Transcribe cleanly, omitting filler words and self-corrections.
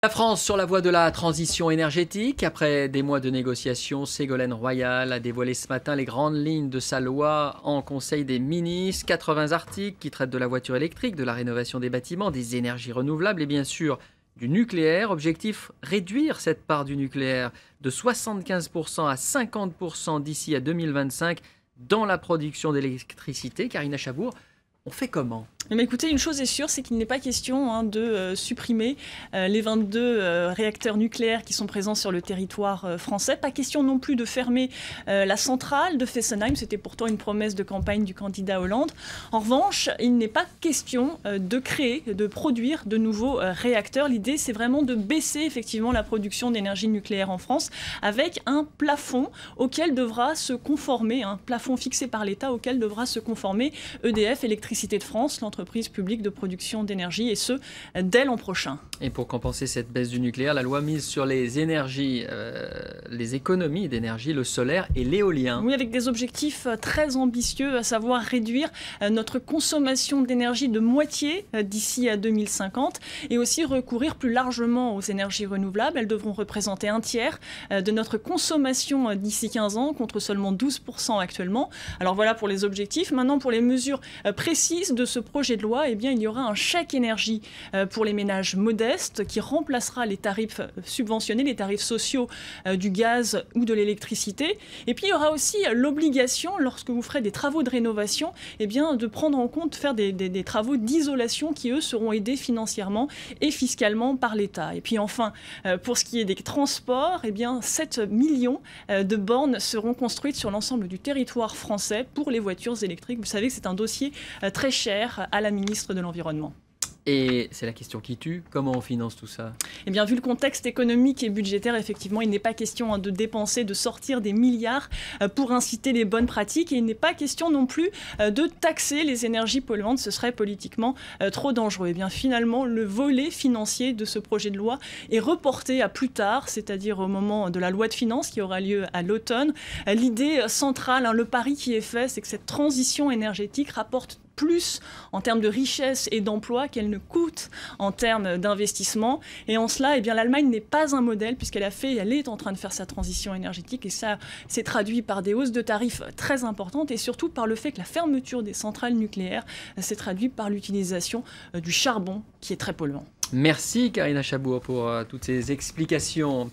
La France sur la voie de la transition énergétique. Après des mois de négociations, Ségolène Royal a dévoilé ce matin les grandes lignes de sa loi en Conseil des ministres. 80 articles qui traitent de la voiture électrique, de la rénovation des bâtiments, des énergies renouvelables et bien sûr du nucléaire. Objectif, réduire cette part du nucléaire de 75% à 50% d'ici à 2025 dans la production d'électricité. Karina Chabour, on fait comment ? Mais écoutez, une chose est sûre, c'est qu'il n'est pas question de supprimer les 22 réacteurs nucléaires qui sont présents sur le territoire français. Pas question non plus de fermer la centrale de Fessenheim. C'était pourtant une promesse de campagne du candidat Hollande. En revanche, il n'est pas question de créer, de produire de nouveaux réacteurs. L'idée, c'est vraiment de baisser effectivement la production d'énergie nucléaire en France avec un plafond auquel devra se conformer, un plafond fixé par l'État auquel devra se conformer EDF, Électricité de France, l'entreprise publique de production d'énergie, et ce, dès l'an prochain. Et pour compenser cette baisse du nucléaire, la loi mise sur les énergies, les économies d'énergie, le solaire et l'éolien. Oui, avec des objectifs très ambitieux, à savoir réduire notre consommation d'énergie de moitié d'ici à 2050 et aussi recourir plus largement aux énergies renouvelables. Elles devront représenter un tiers de notre consommation d'ici 15 ans, contre seulement 12% actuellement. Alors voilà pour les objectifs. Maintenant, pour les mesures précises de ce projet de loi, eh bien, il y aura un chèque énergie pour les ménages modestes qui remplacera les tarifs subventionnés, les tarifs sociaux du gaz ou de l'électricité. Et puis il y aura aussi l'obligation, lorsque vous ferez des travaux de rénovation, eh bien, de prendre en compte, faire des travaux d'isolation qui, eux, seront aidés financièrement et fiscalement par l'État. Et puis enfin, pour ce qui est des transports, eh bien, 7 millions de bornes seront construites sur l'ensemble du territoire français pour les voitures électriques. Vous savez que c'est un dossier très cher à la ministre de l'Environnement. Et c'est la question qui tue, comment on finance tout ça ? Eh bien, vu le contexte économique et budgétaire, effectivement, il n'est pas question de dépenser, de sortir des milliards pour inciter les bonnes pratiques. Et il n'est pas question non plus de taxer les énergies polluantes. Ce serait politiquement trop dangereux. Eh bien, finalement, le volet financier de ce projet de loi est reporté à plus tard, c'est-à-dire au moment de la loi de finances qui aura lieu à l'automne. L'idée centrale, le pari qui est fait, c'est que cette transition énergétique rapporte plus en termes de richesse et d'emploi qu'elle ne coûte en termes d'investissement. Et en cela, eh bien, l'Allemagne n'est pas un modèle puisqu'elle est en train de faire sa transition énergétique, et ça s'est traduit par des hausses de tarifs très importantes et surtout par le fait que la fermeture des centrales nucléaires s'est traduite par l'utilisation du charbon qui est très polluant. Merci Karina Chabour pour toutes ces explications.